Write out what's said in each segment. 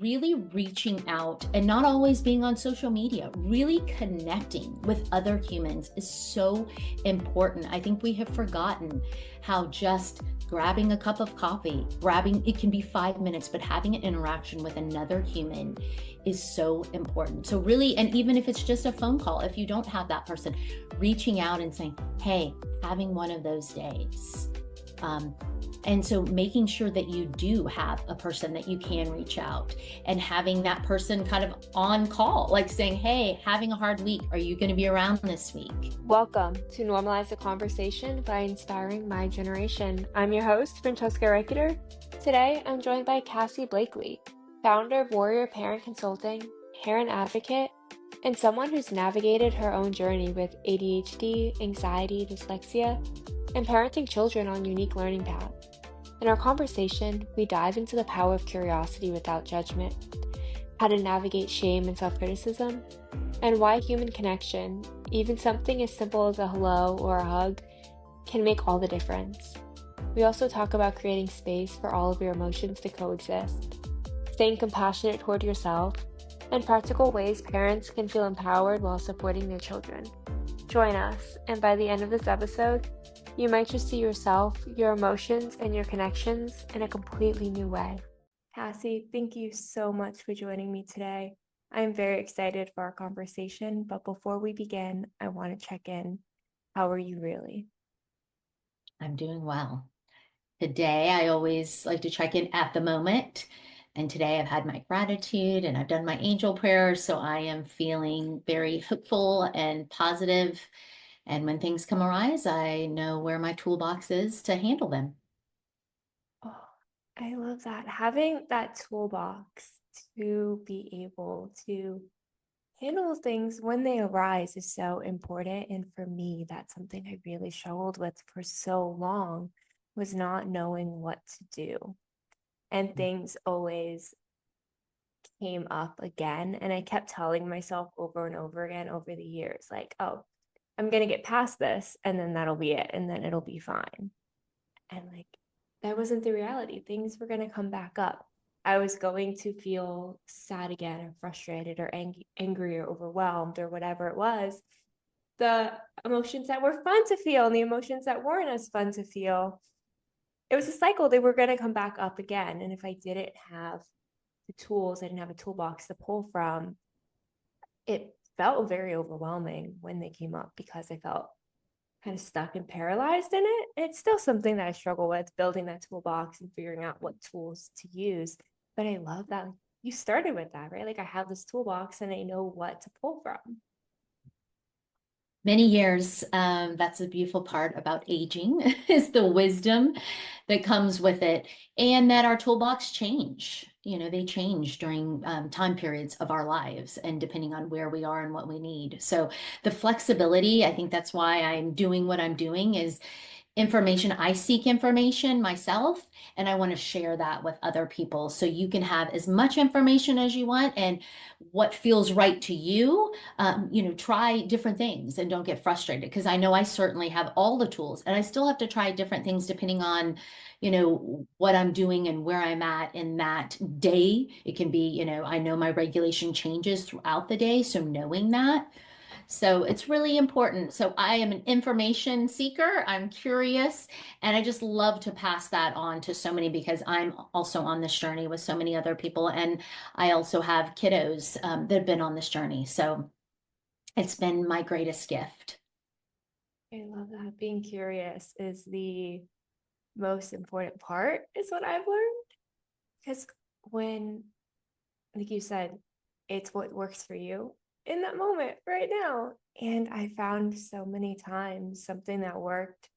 really reaching out and not always being on social media, really connecting with other humans is so important. I think we have forgotten how just grabbing a cup of coffee, it can be 5 minutes, but having an interaction with another human is so important. So really, and even if it's just a phone call, if you don't have that person, reaching out and saying, hey, having one of those days. And so making sure that you do have a person that you can reach out, and having that person kind of on call, like saying, hey, having a hard week, are you going to be around this week? Welcome to Normalize the Conversation by Inspiring My Generation. I'm your host, Francesca Reicheder. Today, I'm joined by Cassie Blakely, founder of Warrior Parent Consulting, parent advocate, and someone who's navigated her own journey with ADHD, anxiety, dyslexia, and parenting children on unique learning paths. In our conversation, we dive into the power of curiosity without judgment, how to navigate shame and self-criticism, and why human connection, even something as simple as a hello or a hug, can make all the difference. We also talk about creating space for all of your emotions to coexist, staying compassionate toward yourself, and practical ways parents can feel empowered while supporting their children. Join us, and by the end of this episode, you might just see yourself, your emotions, and your connections in a completely new way. Cassie, thank you so much for joining me today. I'm very excited for our conversation, but before we begin, I want to check in. How are you really? I'm doing well. Today, I always like to check in at the moment. And today I've had my gratitude and I've done my angel prayers. So I am feeling very hopeful and positive. And when things come arise, I know where my toolbox is to handle them. Oh, I love that. Having that toolbox to be able to handle things when they arise is so important. And for me, that's something I really struggled with for so long, was not knowing what to do. And things always came up again. And I kept telling myself over and over again over the years, like, oh, I'm going to get past this and then that'll be it. And then it'll be fine. And like, that wasn't the reality. Things were going to come back up. I was going to feel sad again or frustrated or angry or overwhelmed or whatever it was. The emotions that were fun to feel and the emotions that weren't as fun to feel, it was a cycle. They were going to come back up again. And if I didn't have the tools, I didn't have a toolbox to pull from, it felt very overwhelming when they came up because I felt kind of stuck and paralyzed in it. It's still something that I struggle with, building that toolbox and figuring out what tools to use. But I love that you started with that, right? Like, I have this toolbox and I know what to pull from. Many years. That's the beautiful part about aging is the wisdom that comes with it, and that our toolbox change. They change during time periods of our lives and depending on where we are and what we need. So the flexibility, I think that's why I'm doing what I'm doing, is information. I seek information myself, and I want to share that with other people. So you can have as much information as you want, and what feels right to you. Try different things and don't get frustrated, because I know I certainly have all the tools and I still have to try different things depending on, what I'm doing and where I'm at in that day. It can be, I know my regulation changes throughout the day. So knowing that. So it's really important. So I am an information seeker. I'm curious, and I just love to pass that on to so many, because I'm also on this journey with so many other people. And I also have kiddos that have been on this journey. So it's been my greatest gift. I love that. Being curious is the most important part, is what I've learned. Because when, like you said, it's what works for you in that moment right now. And I found so many times something that worked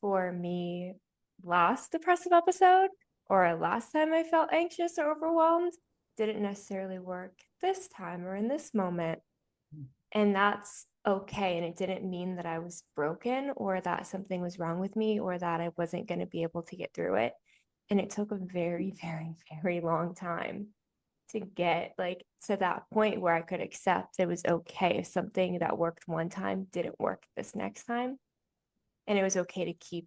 for me last depressive episode or last time I felt anxious or overwhelmed didn't necessarily work this time or in this moment. And that's okay. And it didn't mean that I was broken or that something was wrong with me or that I wasn't going to be able to get through it. And it took a very, very, very long time to get like to that point where I could accept it was okay if something that worked one time didn't work this next time. And it was okay to keep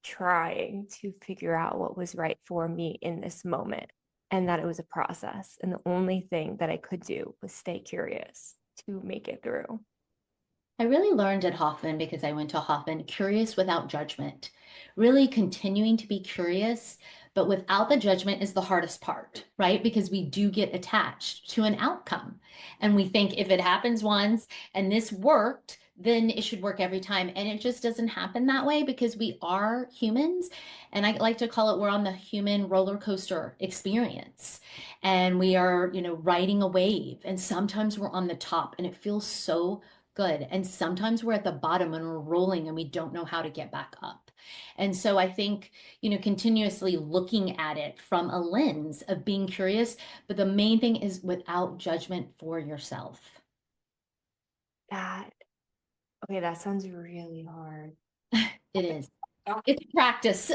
trying to figure out what was right for me in this moment and that it was a process. And the only thing that I could do was stay curious to make it through. I really learned at Hoffman because I went to Hoffman curious without judgment. Really continuing to be curious, but without the judgment is the hardest part, right? Because we do get attached to an outcome. And we think if it happens once and this worked, then it should work every time. And it just doesn't happen that way because we are humans. And I like to call it we're on the human roller coaster experience. And we are, riding a wave. And sometimes we're on the top and it feels so good. And sometimes we're at the bottom and we're rolling and we don't know how to get back up. And so I think, continuously looking at it from a lens of being curious, but the main thing is without judgment for yourself. That, okay, that sounds really hard. It is. Oh, It's a practice.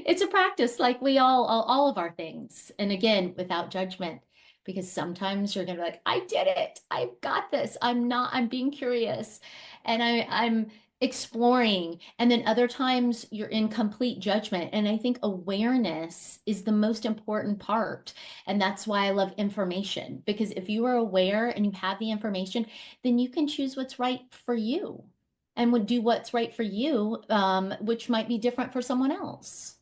It's a practice like we all of our things. And again, without judgment, because sometimes you're gonna be like, I did it. I've got this. I'm being curious and I'm exploring. And then other times you're in complete judgment. And I think awareness is the most important part. And that's why I love information, because if you are aware and you have the information, then you can choose what's right for you and would do what's right for you, which might be different for someone else.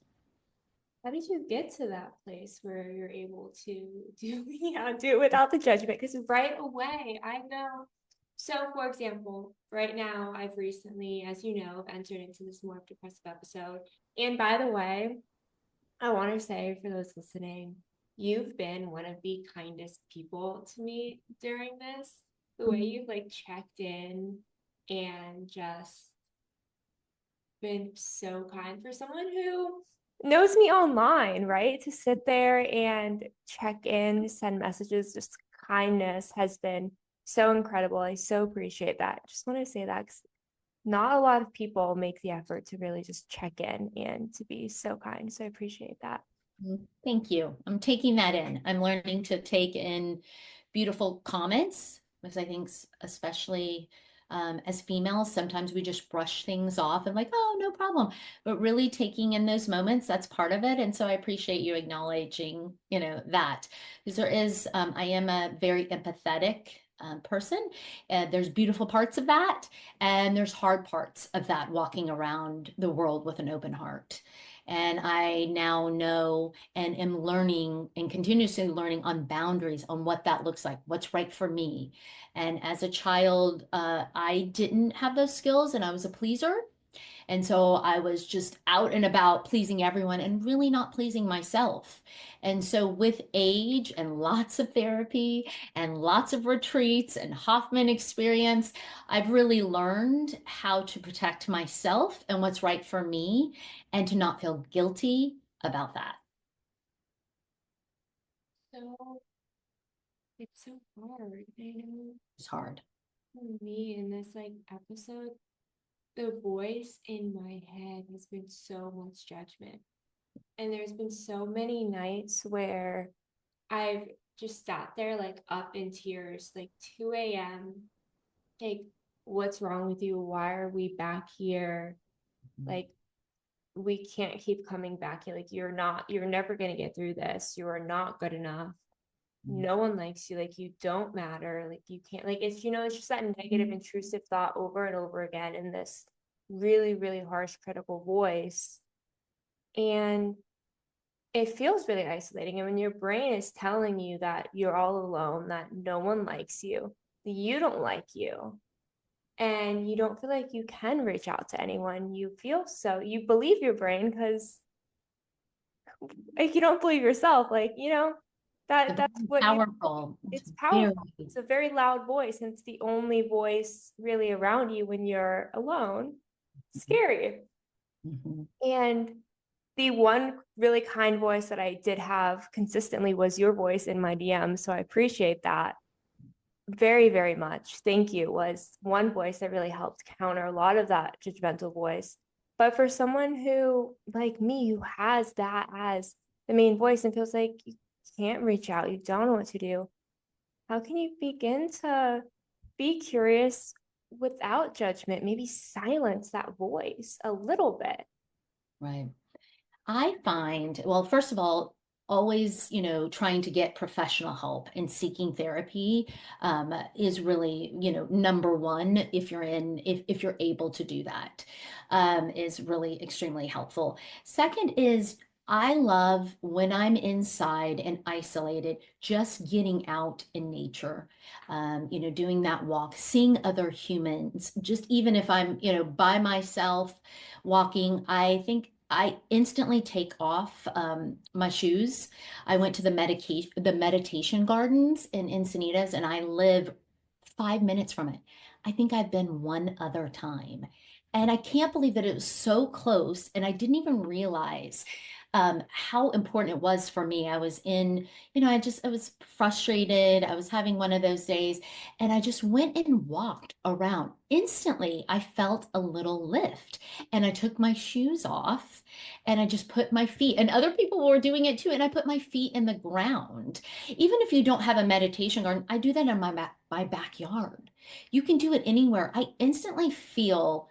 how did you get to that place where you're able to do, yeah, do it without the judgment? Because right away, I know. So, for example, right now, I've recently, as you know, entered into this more depressive episode. And by the way, I want to say for those listening, you've been one of the kindest people to me during this. The way you've like checked in and just been so kind for someone who knows me online, right? To sit there and check in, send messages, just kindness has been so incredible. I so appreciate that. Just want to say that 'cause not a lot of people make the effort to really just check in and to be so kind. So I appreciate that. Thank you. I'm taking that in. I'm learning to take in beautiful comments because I think, especially as females, sometimes we just brush things off and like, oh, no problem. But really taking in those moments, that's part of it. And so I appreciate you acknowledging, that because I am a very empathetic person. There's beautiful parts of that, and there's hard parts of that walking around the world with an open heart. And I now know and am learning and continuously learning on boundaries on what that looks like, what's right for me. And as a child, I didn't have those skills and I was a pleaser. And so I was just out and about pleasing everyone and really not pleasing myself. And so with age and lots of therapy and lots of retreats and Hoffman experience, I've really learned how to protect myself and what's right for me and to not feel guilty about that. So it's so hard. I know It's hard. for me in this like episode, the voice in my head has been so much judgment. And there's been so many nights where I've just sat there like up in tears, like 2 a.m. Like, what's wrong with you? Why are we back here? Like, we can't keep coming back here. Like, you're never gonna get through this. You are not good enough. No one likes you. Like, you don't matter. Like, you can't, like, it's just that negative, intrusive thought over and over again in this really, really harsh, critical voice. And it feels really isolating. And when your brain is telling you that you're all alone, that no one likes you, that you don't like you, and you don't feel like you can reach out to anyone, you believe your brain because like you don't believe yourself, like, It's that's what you, powerful. It's it's powerful. very, It's a very loud voice, and it's the only voice really around you when you're alone. Scary. mhm. And the one really kind voice that I did have consistently was your voice in my DM. So I appreciate that very, very much. Thank you. Was one voice that really helped counter a lot of that judgmental voice. But for someone who, like me, who has that as the main voice and feels like you can't reach out, you don't know what to do, how can you begin to be curious without judgment? Maybe silence that voice a little bit. Right. I find, well, first of all, always, trying to get professional help and seeking therapy is really, number one if you're able to do that, is really extremely helpful. Second is I love when I'm inside and isolated, just getting out in nature, doing that walk, seeing other humans, just even if I'm, by myself walking, I think I instantly take off my shoes. I went to the meditation gardens in Encinitas, and I live 5 minutes from it. I think I've been one other time. And I can't believe that it was so close, and I didn't even realize how important it was for me. I was in, I was frustrated. I was having one of those days, and I just went and walked around. Instantly, I felt a little lift, and I took my shoes off and I just put my feet, and other people were doing it too, and I put my feet in the ground. Even if you don't have a meditation garden, I do that in my backyard. You can do it anywhere. I instantly feel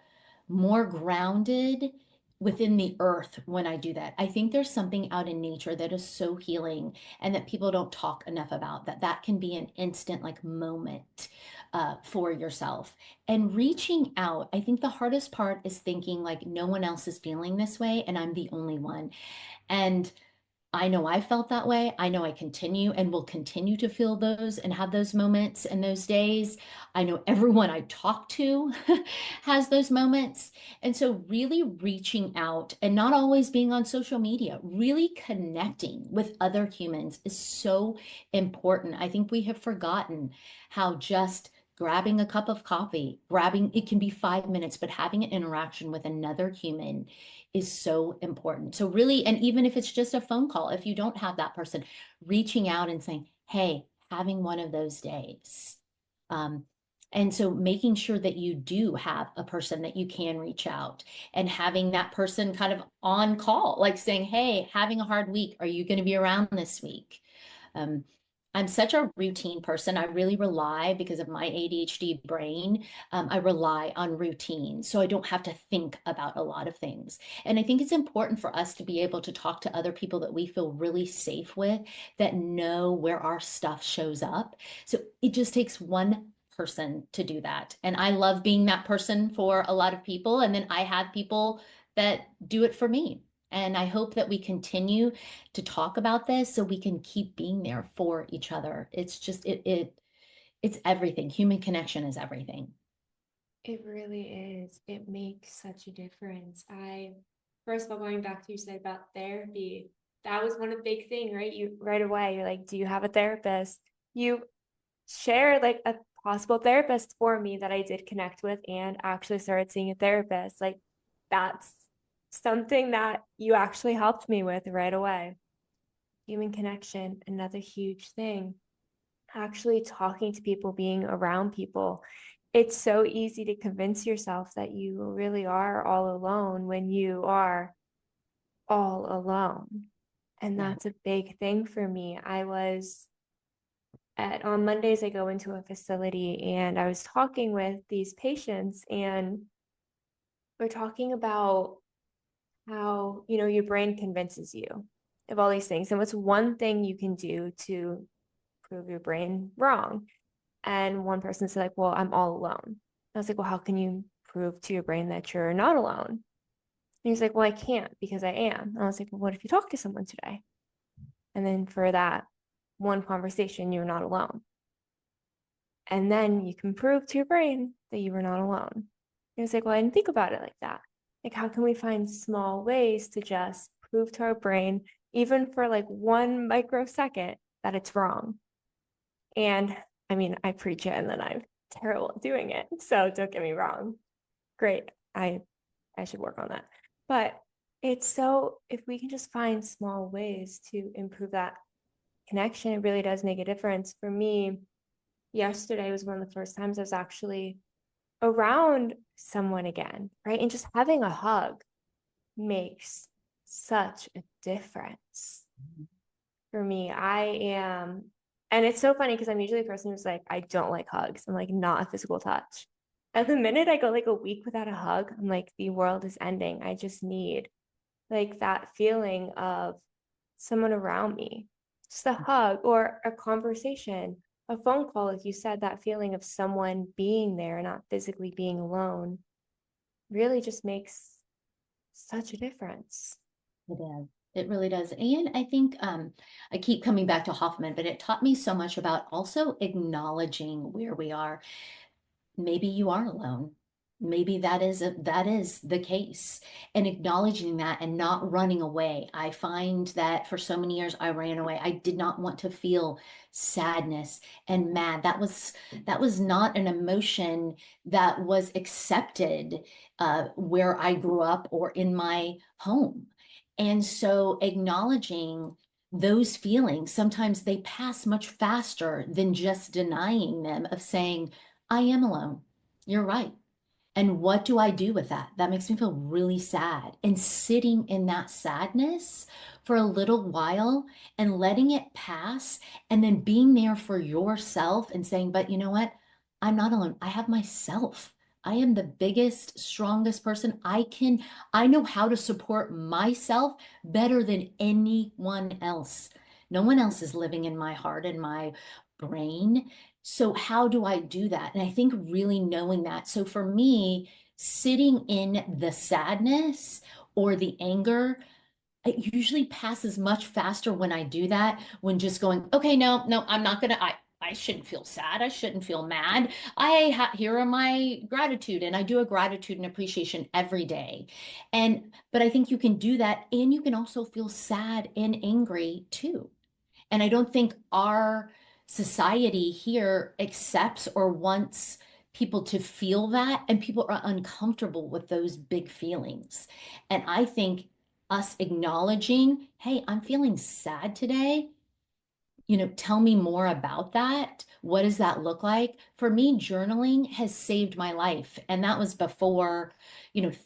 more grounded within the earth when I do that. I think there's something out in nature that is so healing and that people don't talk enough about, that can be an instant like moment for yourself. And reaching out, I think the hardest part is thinking like no one else is feeling this way and I'm the only one. And I know I felt that way. I know I continue and will continue to feel those and have those moments and those days. I know everyone I talk to has those moments. And so, really reaching out and not always being on social media, really connecting with other humans is so important. I think we have forgotten how just grabbing a cup of coffee, grabbing it can be 5 minutes, but having an interaction with another human is so important. So really, and even if it's just a phone call, if you don't have that person, reaching out and saying, hey, having one of those days. Um, and so making sure that you do have a person that you can reach out and having that person kind of on call, like saying, hey, having a hard week. Are you going to be around this week? Um, I'm such a routine person. I really rely because of my ADHD brain. I rely on routine. So I don't have to think about a lot of things. And I think it's important for us to be able to talk to other people that we feel really safe with, that know where our stuff shows up. So it just takes one person to do that. And I love being that person for a lot of people. And then I have people that do it for me. And I hope that we continue to talk about this so we can keep being there for each other. It's just it's everything. Human connection is everything. It really is. It makes such a difference. First of all, going back to you said about therapy, that was one of the big thing, right? You right away, you're like, do you have a therapist? You share like a possible therapist for me that I did connect with and actually started seeing a therapist. Like that's something that you actually helped me with right away. Human connection, another huge thing. Actually talking to people, being around people. It's so easy to convince yourself that you really are all alone when you are all alone. And Yeah. that's a big thing for me. On Mondays, I go into a facility and I was talking with these patients, and we're talking about how, your brain convinces you of all these things. And what's one thing you can do to prove your brain wrong? And one person said, like, well, I'm all alone. I was like, well, how can you prove to your brain that you're not alone? And he's like, well, I can't because I am. And I was like, well, what if you talk to someone today? And then for that one conversation, you're not alone. And then you can prove to your brain that you were not alone. And he's like, well, I didn't think about it like that. Like, how can we find small ways to just prove to our brain, even for like 1 microsecond, that it's wrong? And I mean, I preach it and then I'm terrible at doing it. So don't get me wrong. Great. I should work on that. But it's so, if we can just find small ways to improve that connection, it really does make a difference. For me, yesterday was one of the first times I was actually around someone again, right? And just having a hug makes such a difference for me. And it's so funny because I'm usually a person who's like, I don't like hugs. I'm like, not a physical touch. At the minute I go like a week without a hug, I'm like, the world is ending. I just need like that feeling of someone around me, just a hug or a conversation, a phone call, like you said, that feeling of someone being there, not physically being alone, really just makes such a difference. It does. It really does. And I think I keep coming back to Hoffman, but it taught me so much about also acknowledging where we are. Maybe you are alone. Maybe that is the case, and acknowledging that and not running away. I find that for so many years I ran away. I did not want to feel sadness and mad. That was not an emotion that was accepted where I grew up or in my home. And so acknowledging those feelings, sometimes they pass much faster than just denying them, of saying, I am alone. You're right. And what do I do with that? That makes me feel really sad. And sitting in that sadness for a little while and letting it pass, and then being there for yourself and saying, but you know what? I'm not alone. I have myself. I am the biggest, strongest person. I know how to support myself better than anyone else. No one else is living in my heart and my brain. So how do I do that? And I think really knowing that. So for me, sitting in the sadness or the anger, it usually passes much faster when I do that, when just going, okay, no, I'm not gonna, I shouldn't feel sad. I shouldn't feel mad. Here are my gratitude, and I do a gratitude and appreciation every day. But I think you can do that, and you can also feel sad and angry too. And I don't think our society here accepts or wants people to feel that. And people are uncomfortable with those big feelings. And I think us acknowledging, hey, I'm feeling sad today. Tell me more about that. What does that look like? For me, journaling has saved my life. And that was before,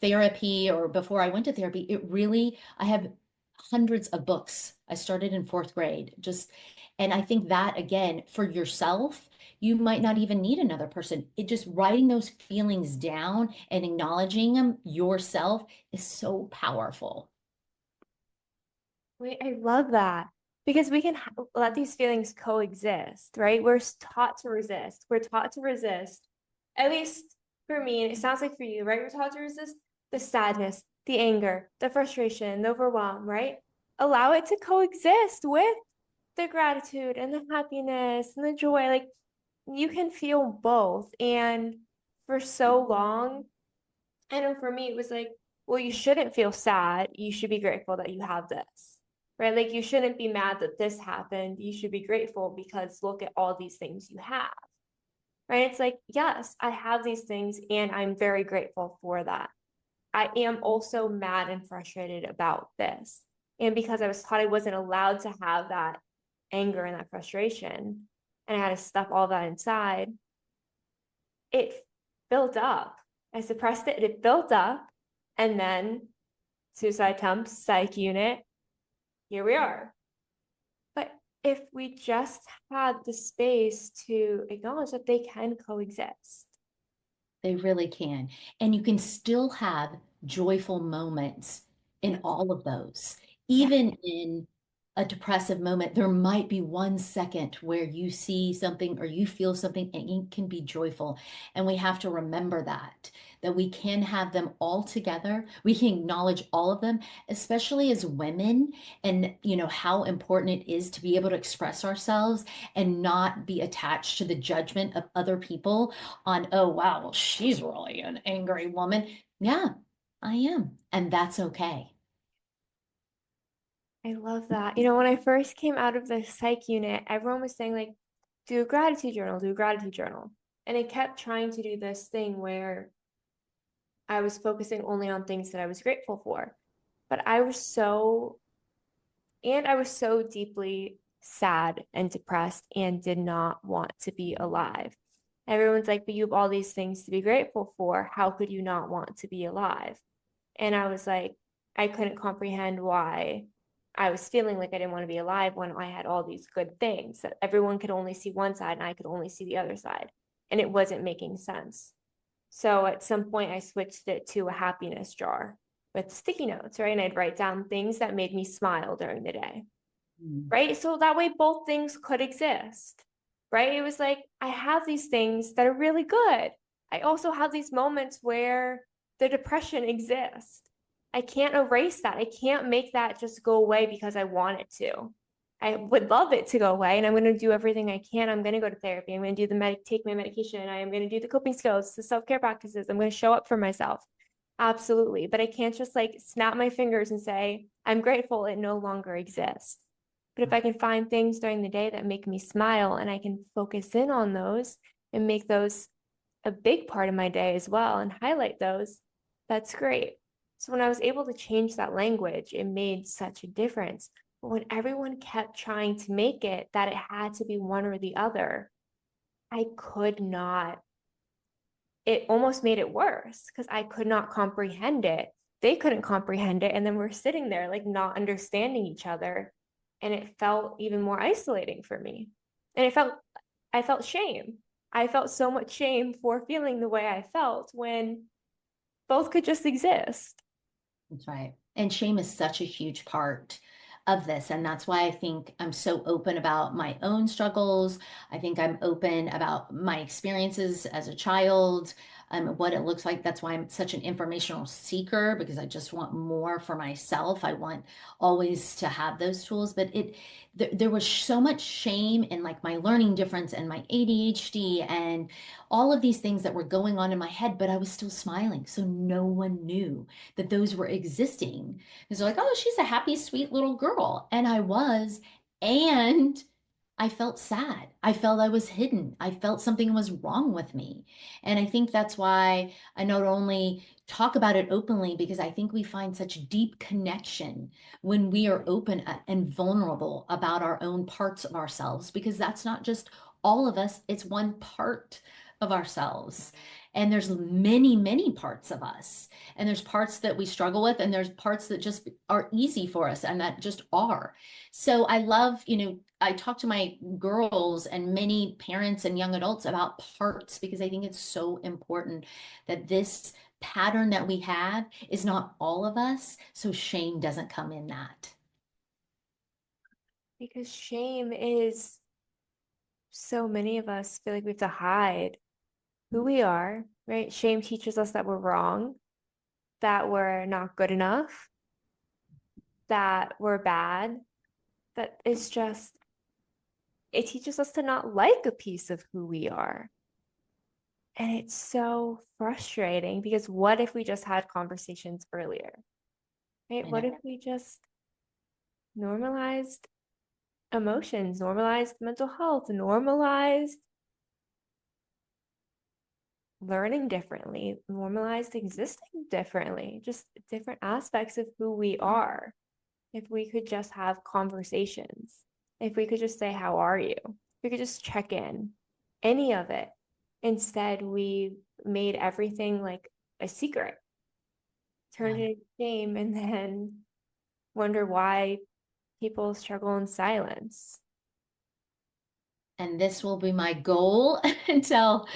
therapy, or before I went to therapy. I have hundreds of books. I started in fourth grade. And I think that again, for yourself, you might not even need another person. It just writing those feelings down and acknowledging them yourself is so powerful. Wait, I love that because we can let these feelings coexist, right? We're taught to resist. We're taught to resist, at least for me, and it sounds like for you, right? We're taught to resist the sadness, the anger, the frustration, the overwhelm, right? Allow it to coexist with the gratitude and the happiness and the joy. Like you can feel both. And for so long, I know for me, it was like, well, you shouldn't feel sad. You should be grateful that you have this, right? Like you shouldn't be mad that this happened. You should be grateful because look at all these things you have, right? It's like, yes, I have these things and I'm very grateful for that. I am also mad and frustrated about this. And because I was taught I wasn't allowed to have that anger and that frustration, and I had to stuff all that inside, it built up. I suppressed it, it built up, and then suicide attempts, psych unit, here we are. But if we just had the space to acknowledge that they can coexist. They really can. And you can still have joyful moments in Yes. all of those. Yeah. Even in a depressive moment, there might be 1 second where you see something or you feel something, and it can be joyful. And we have to remember that we can have them all together. We can acknowledge all of them, especially as women, and how important it is to be able to express ourselves and not be attached to the judgment of other people on, oh, wow, well, she's really an angry woman. Yeah, I am. And that's okay. I love that. When I first came out of the psych unit, everyone was saying, like, do a gratitude journal, do a gratitude journal. And I kept trying to do this thing where I was focusing only on things that I was grateful for. But I was so deeply sad and depressed and did not want to be alive. Everyone's like, but you have all these things to be grateful for. How could you not want to be alive? And I was like, I couldn't comprehend why I was feeling like I didn't want to be alive when I had all these good things that everyone could only see one side and I could only see the other side. And it wasn't making sense. So at some point, I switched it to a happiness jar with sticky notes, right? And I'd write down things that made me smile during the day. Mm. right? So that way both things could exist, right? It was like, I have these things that are really good. I also have these moments where the depression exists. I can't erase that. I can't make that just go away because I want it to. I would love it to go away, and I'm going to do everything I can. I'm going to go to therapy. I'm going to do take my medication. I am going to do the coping skills, the self-care practices. I'm going to show up for myself. Absolutely. But I can't just like snap my fingers and say, I'm grateful it no longer exists. But if I can find things during the day that make me smile and I can focus in on those and make those a big part of my day as well and highlight those, that's great. So when I was able to change that language, it made such a difference. But when everyone kept trying to make it that it had to be one or the other, I could not. It almost made it worse because I could not comprehend it. They couldn't comprehend it. And then we're sitting there like not understanding each other. And it felt even more isolating for me. And I felt shame. I felt so much shame for feeling the way I felt when both could just exist. That's right. And shame is such a huge part of this. And that's why I think I'm so open about my own struggles. I think I'm open about my experiences as a child, what it looks like. That's why I'm such an informational seeker because I just want more for myself. I want always to have those tools. But there was so much shame in like my learning difference and my ADHD and all of these things that were going on in my head, but I was still smiling. So no one knew that those were existing. Because they're like, oh, she's a happy, sweet little girl. And I was. And I felt sad. I felt I was hidden. I felt something was wrong with me. And I think that's why I not only talk about it openly, because I think we find such deep connection when we are open and vulnerable about our own parts of ourselves, because that's not just all of us, it's one part of ourselves. And there's many, many parts of us. And there's parts that we struggle with, and there's parts that just are easy for us and that just are. So I love, I talk to my girls and many parents and young adults about parts because I think it's so important that this pattern that we have is not all of us. So shame doesn't come in that. Because shame is so many of us feel like we have to hide who we are, right? Shame teaches us that we're wrong, that we're not good enough, that we're bad, that it's just, it teaches us to not like a piece of who we are. And it's so frustrating because what if we just had conversations earlier, right? I What know. if we just normalized emotions, normalized mental health, normalized learning differently, normalized existing differently, just different aspects of who we are. If we could just have conversations, if we could just say, how are you? If we could just check in, any of it. Instead, we made everything like a secret, turned Yeah. it into shame, and then wonder why people struggle in silence. And this will be my goal until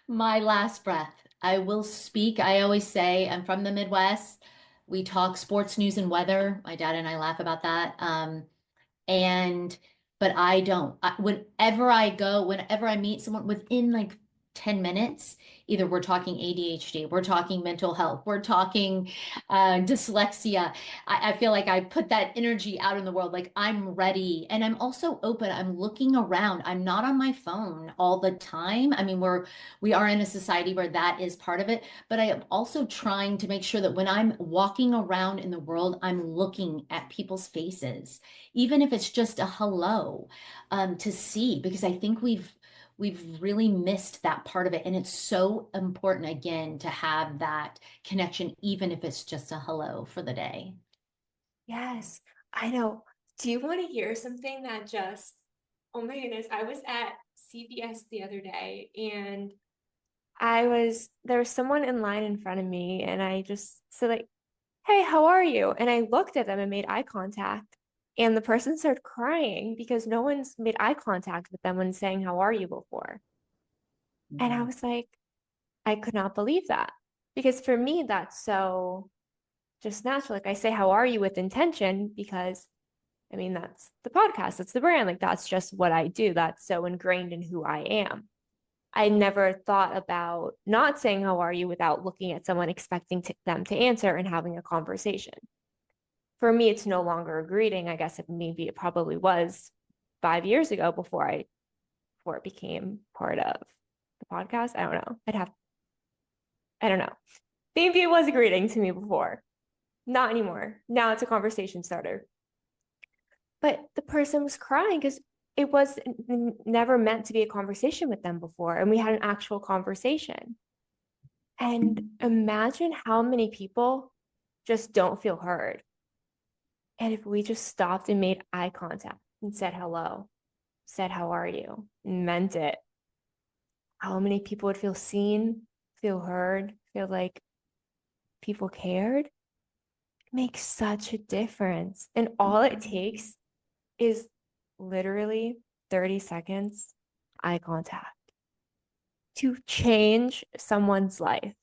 my last breath. I will speak. I always say I'm from the Midwest. We talk sports, news, and weather. My dad and I laugh about that. And but I don't. Whenever I go, whenever I meet someone within like 10 minutes, either we're talking ADHD, we're talking mental health, we're talking dyslexia. I feel like I put that energy out in the world, like I'm ready. And I'm also open. I'm looking around. I'm not on my phone all the time. I mean, we are in a society where that is part of it, but I am also trying to make sure that when I'm walking around in the world, I'm looking at people's faces even if it's just a hello, to see, because I think we've really missed that part of it. And it's so important again to have that connection, even if it's just a hello for the day. Yes, I know. Do you want to hear something that just, oh my goodness, I was at CVS the other day and there was someone in line in front of me and I just said like, hey, how are you? And I looked at them and made eye contact. And the person started crying because no one's made eye contact with them when saying, how are you before? And I Mhm. was like, I could not believe that. Because for me, that's so just natural. Like I say, how are you with intention? Because I mean, that's the podcast, that's the brand. Like, that's just what I do. That's so ingrained in who I am. I never thought about not saying how are you without looking at someone, expecting them to answer and having a conversation. For me, it's no longer a greeting. I guess maybe it probably was 5 years ago before it became part of the podcast. I don't know. I don't know. Maybe it was a greeting to me before. Not anymore. Now it's a conversation starter. But the person was crying because it was never meant to be a conversation with them before. And we had an actual conversation. And imagine how many people just don't feel heard. And if we just stopped and made eye contact and said hello, said, how are you? And meant it, how many people would feel seen, feel heard, feel like people cared? It makes such a difference. And all it takes is literally 30 seconds eye contact to change someone's life.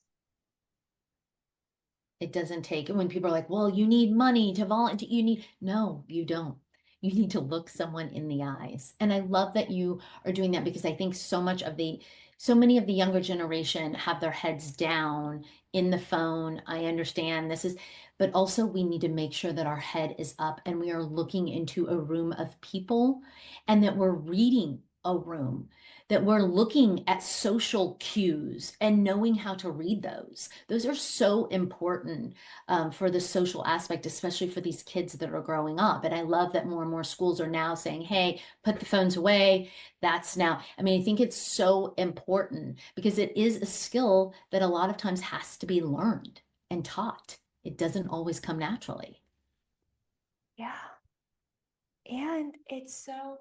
It doesn't take, when people are like, well, you need money to volunteer, no, you don't. You need to look someone in the eyes. And I love that you are doing that because I think so many of the younger generation have their heads down in the phone. I understand this is, but also we need to make sure that our head is up and we are looking into a room of people and that we're reading a room, that we're looking at social cues and knowing how to read those. Those are so important for the social aspect, especially for these kids that are growing up. And I love that more and more schools are now saying, hey, put the phones away. That's now, I mean, I think it's so important because it is a skill that a lot of times has to be learned and taught. It doesn't always come naturally. Yeah. And it's so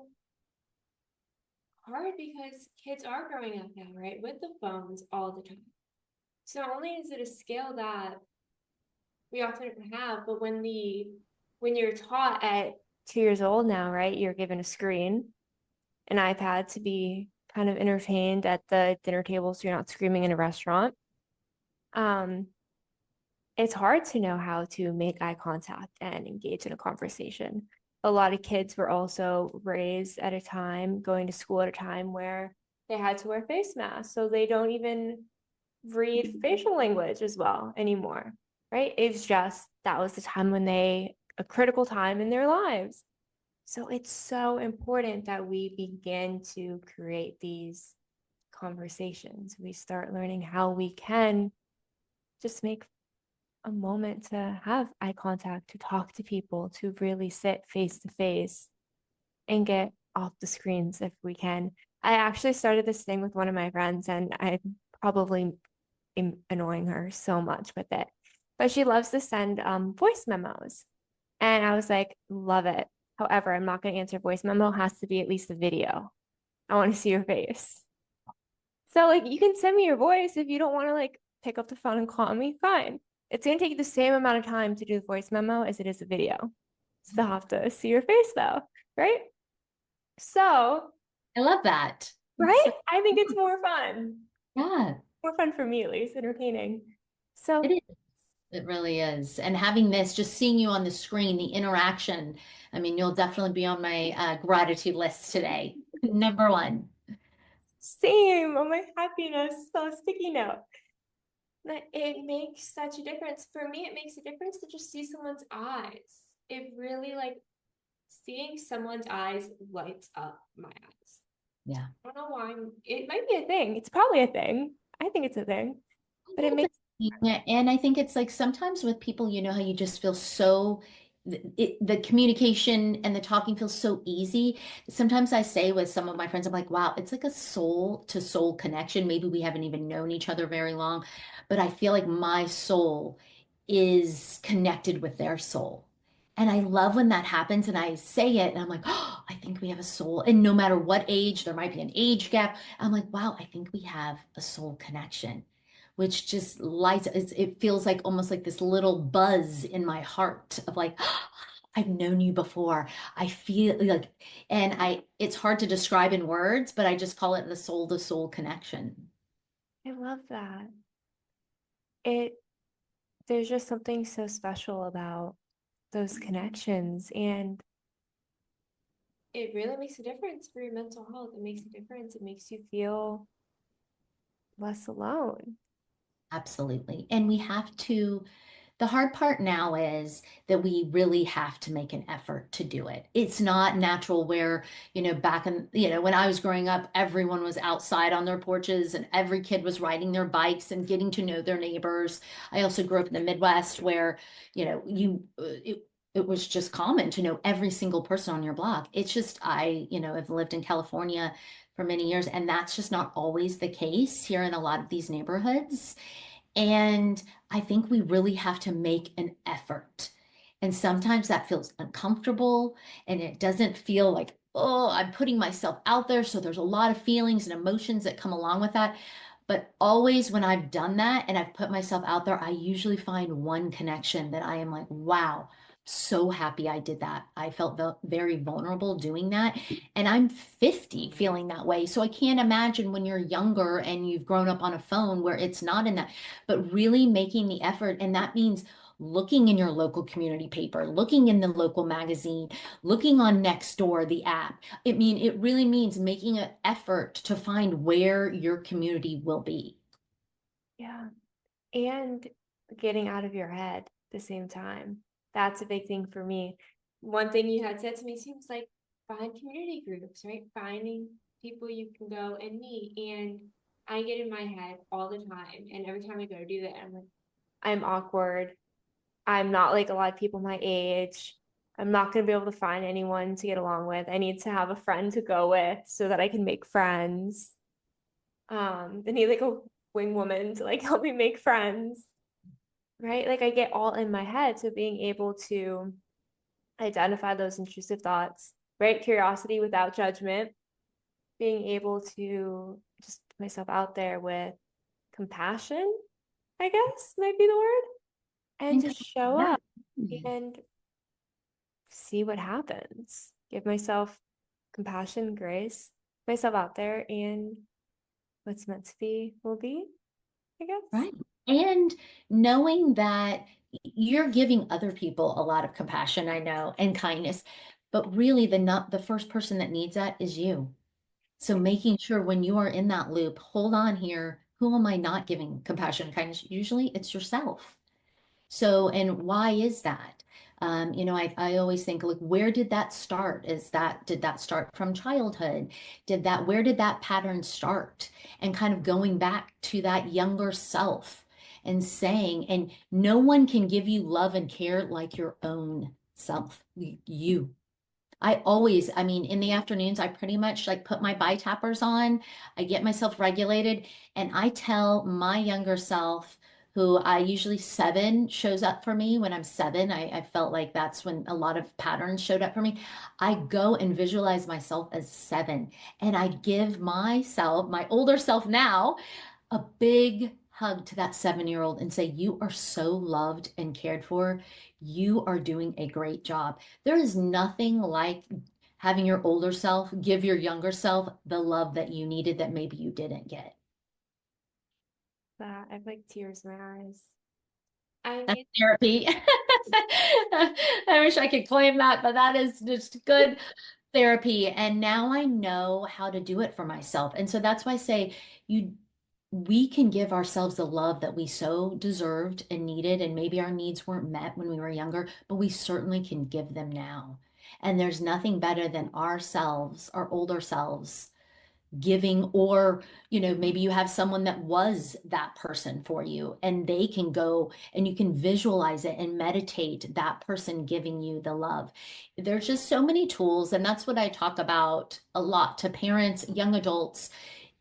hard because kids are growing up now, right? With the phones all the time. So not only is it a skill that we often have, but when you're taught at 2 years old now, right, you're given a screen, an iPad to be kind of entertained at the dinner table so you're not screaming in a restaurant. Um, it's hard to know how to make eye contact and engage in a conversation. A lot of kids were also raised at a time, going to school at a time where they had to wear face masks. So they don't even read facial language as well anymore, right? It's just that was the time when a critical time in their lives. So it's so important that we begin to create these conversations. We start learning how we can just make a moment to have eye contact, to talk to people, to really sit face to face and get off the screens if we can. I actually started this thing with one of my friends, and I probably am annoying her so much with it. But she loves to send voice memos. And I was like, love it. However, I'm not going to answer voice memo. It has to be at least a video. I want to see your face. So like you can send me your voice if you don't want to like pick up the phone and call me, fine. It's gonna take you the same amount of time to do the voice memo as it is a video. Still have to see your face though, right? So, I love that. It's right? so, I think it's more fun. yeah, More fun for me at least, entertaining. it So is. It really is. And having this, just seeing you on the screen, the interaction, I mean, you'll definitely be on my gratitude list today. Number one. same on my happiness, so sticky note. That it makes such a difference. For me, it makes a difference to just see someone's eyes. It really like seeing someone's eyes lights up my eyes. Yeah. I don't know why. It might be a thing. It's probably a thing. I think it's a thing, I but it think it's makes and I think it's like sometimes with people, you know how you just feel so the communication and the talking feels so easy. Sometimes I say with some of my friends, I'm like, wow, it's like a soul to soul connection. Maybe we haven't even known each other very long, but I feel like my soul is connected with their soul. And I love when that happens and I say it and I'm like, oh, I think we have a soul. And no matter what age, there might be an age gap. I'm like, wow, I think we have a soul connection, which just lights, it feels like almost like this little buzz in my heart of like, I've known you before. I feel like, and it's hard to describe in words, but I just call it the soul to soul connection. I love that. It there's just something so special about those connections. And it really makes a difference for your mental health. It makes a difference. It makes you feel less alone. Absolutely. And we have to, the hard part now is that we really have to make an effort to do it. It's not natural where, back in, when I was growing up, everyone was outside on their porches and every kid was riding their bikes and getting to know their neighbors. I also grew up in the Midwest where, it was just common to know every single person on your block. It's just, have lived in California for many years, and that's just not always the case here in a lot of these neighborhoods. And I think we really have to make an effort. And sometimes that feels uncomfortable and it doesn't feel like, oh, I'm putting myself out there. So there's a lot of feelings and emotions that come along with that. But always when I've done that and I've put myself out there, I usually find one connection that I am like, wow, so happy I did that. I felt very vulnerable doing that. And I'm 50 feeling that way. So I can't imagine when you're younger and you've grown up on a phone where it's not in that, but really making the effort. And that means looking in your local community paper, looking in the local magazine, looking on Nextdoor, the app. It really means making an effort to find where your community will be. Yeah. And getting out of your head at the same time. That's a big thing for me. One thing you had said to me seems like find community groups, right? Finding people you can go and meet. And I get in my head all the time. And every time I go to do that, I'm like, I'm awkward. I'm not like a lot of people my age. I'm not going to be able to find anyone to get along with. I need to have a friend to go with so that I can make friends. I need like a wing woman to like help me make friends, right? Like I get all in my head. So being able to identify those intrusive thoughts, right? Curiosity without judgment, being able to just put myself out there with compassion, I guess might be the word, and And to show yeah. up and see what happens. Give myself compassion, grace, myself out there, and what's meant to be will be, I guess. Right. And knowing that you're giving other people a lot of compassion, I know, and kindness, but really the first person that needs that is you. So Yeah. making sure when you are in that loop, hold on here, who am I not giving compassion and kindness? Usually it's yourself. So, and why is that? I always think, like, where did that start? Did that start from childhood? Where did that pattern start? And kind of going back to that younger self and saying, and no one can give you love and care like your own self, you. In the afternoons, I pretty much like put my tappers on. I get myself regulated and I tell my younger self, who I usually 7 shows up for me when I'm 7. I felt like that's when a lot of patterns showed up for me. I go and visualize myself as 7 and I give myself, my older self now, a big hug to that 7-year-old and say, you are so loved and cared for. You are doing a great job. There is nothing like having your older self give your younger self the love that you needed that maybe you didn't get. That I have like tears in my eyes. I That's mean, therapy. I wish I could claim that, but that is just good therapy. And now I know how to do it for myself. And so that's why I say you we can give ourselves the love that we so deserved and needed. And maybe our needs weren't met when we were younger, but we certainly can give them now. And there's nothing better than ourselves, our older selves, giving, or maybe you have someone that was that person for you and they can go and you can visualize it and meditate that person giving you the love. There's just so many tools, and that's what I talk about a lot to parents, young adults.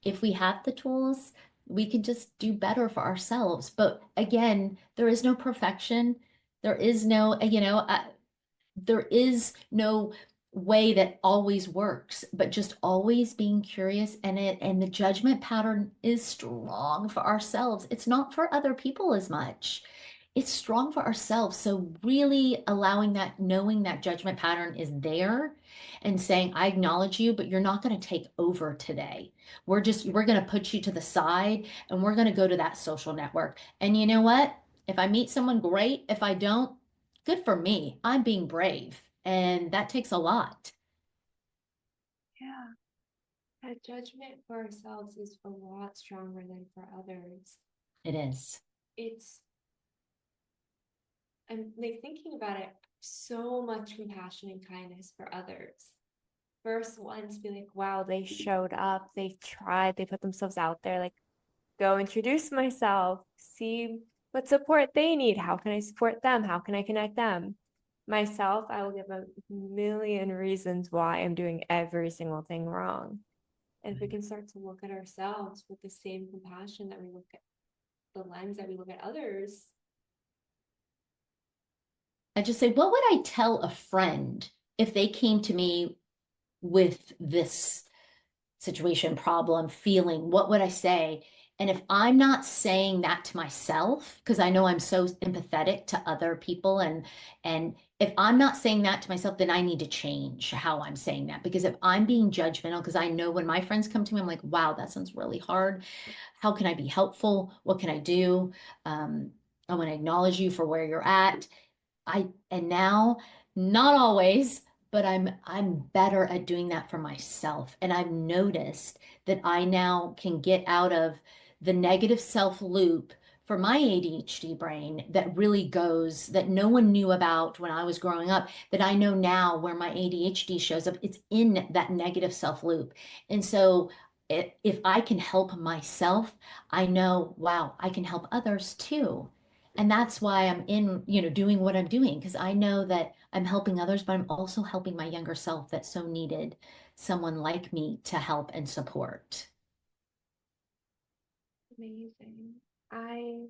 If we have the tools, we can just do better for ourselves. But again, there is no perfection. There is no, there is no way that always works, but just always being curious, and the judgment pattern is strong for ourselves. It's not for other people as much. It's strong for ourselves. So really allowing that, knowing that judgment pattern is there and saying, I acknowledge you, but you're not going to take over today. We're going to put you to the side and we're going to go to that social network. And you know what? If I meet someone, great. If I don't, good for me. I'm being brave, and that takes a lot. Yeah. That judgment for ourselves is a lot stronger than for others. It is. It's, I'm like thinking about it, so much compassion and kindness for others. First ones be like, wow, they showed up, they tried, they put themselves out there, like, go introduce myself, see what support they need. How can I support them? How can I connect them? Myself, I will give a million reasons why I'm doing every single thing wrong. And if we can start to look at ourselves with the same compassion that we look at the lens that we look at others. I just say, what would I tell a friend if they came to me with this situation, problem, feeling? What would I say? And if I'm not saying that to myself, because I know I'm so empathetic to other people, and if I'm not saying that to myself, then I need to change how I'm saying that. Because if I'm being judgmental, because I know when my friends come to me, I'm like, wow, that sounds really hard. How can I be helpful? What can I do? Um, I want to acknowledge you for where you're at. And now, not always, but I'm better at doing that for myself. And I've noticed that I now can get out of the negative self loop for my ADHD brain that really goes, that no one knew about when I was growing up, that I know now where my ADHD shows up. It's in that negative self loop. And so if I can help myself, I know, wow, I can help others too. And that's why I'm in, doing what I'm doing, because I know that I'm helping others, but I'm also helping my younger self that so needed someone like me to help and support. Amazing. I,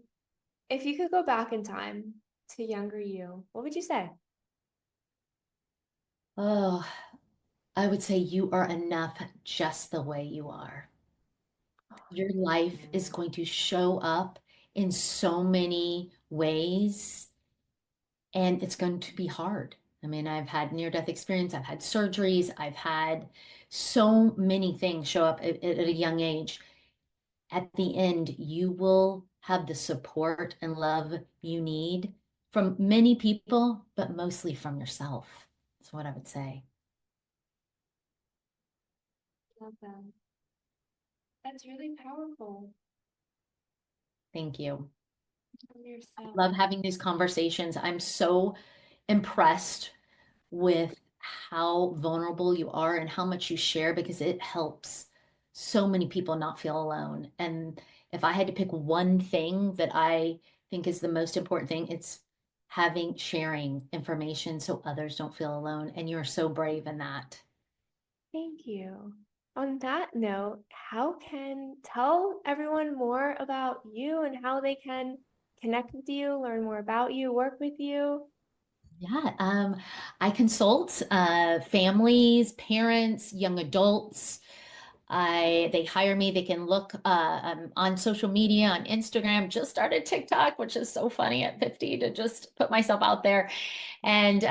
if you could go back in time to younger you, what would you say? Oh, I would say you are enough just the way you are. Your life is going to show up in so many ways, and it's going to be hard. I mean, I've had near-death experience, I've had surgeries, I've had so many things show up at a young age. At the end, you will have the support and love you need from many people, but mostly from yourself. That's what I would say. Love that. That's really powerful. Thank you. From yourself. Love having these conversations. I'm so impressed with how vulnerable you are and how much you share because it helps so many people not feel alone. And if I had to pick one thing that I think is the most important thing, it's sharing information so others don't feel alone. And you're so brave in that. Thank you. On that note, how can tell everyone more about you and how they can connect with you, learn more about you, work with you? Yeah, I consult families, parents, young adults. They hire me. They can look on social media, on Instagram. Just started TikTok, which is so funny at 50 to just put myself out there. And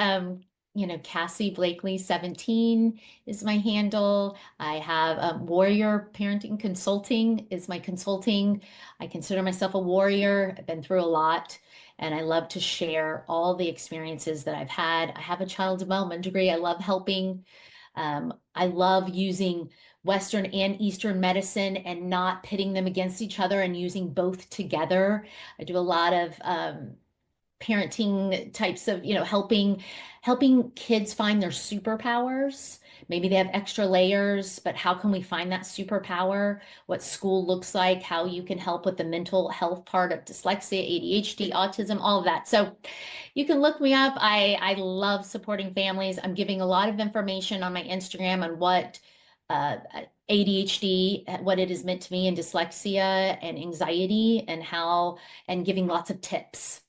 Cassie Blakely 17 is my handle. I have Warrior Parenting Consulting is my consulting. I consider myself a warrior. I've been through a lot. And I love to share all the experiences that I've had. I have a child development degree. I love helping. I love using Western and Eastern medicine and not pitting them against each other and using both together. I do a lot of parenting types of, helping kids find their superpowers. Maybe they have extra layers, but how can we find that superpower? What school looks like, how you can help with the mental health part of dyslexia, ADHD, autism, all of that. So you can look me up. I love supporting families. I'm giving a lot of information on my Instagram on what uh, ADHD, what it has meant to me, and dyslexia and anxiety, and giving lots of tips.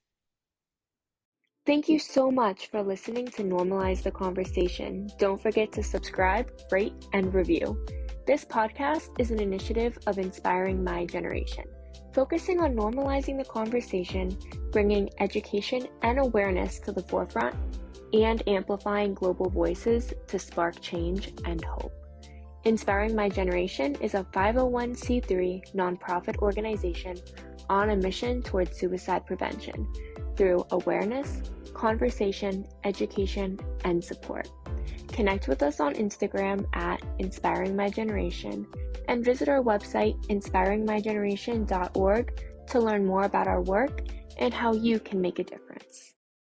Thank you so much for listening to Normalize the Conversation. Don't forget to subscribe, rate, and review. This podcast is an initiative of Inspiring My Generation, focusing on normalizing the conversation, bringing education and awareness to the forefront, and amplifying global voices to spark change and hope. Inspiring My Generation is a 501c3 nonprofit organization on a mission towards suicide prevention through awareness, conversation, education, and support. Connect with us on Instagram at Inspiring My Generation and visit our website inspiringmygeneration.org to learn more about our work and how you can make a difference.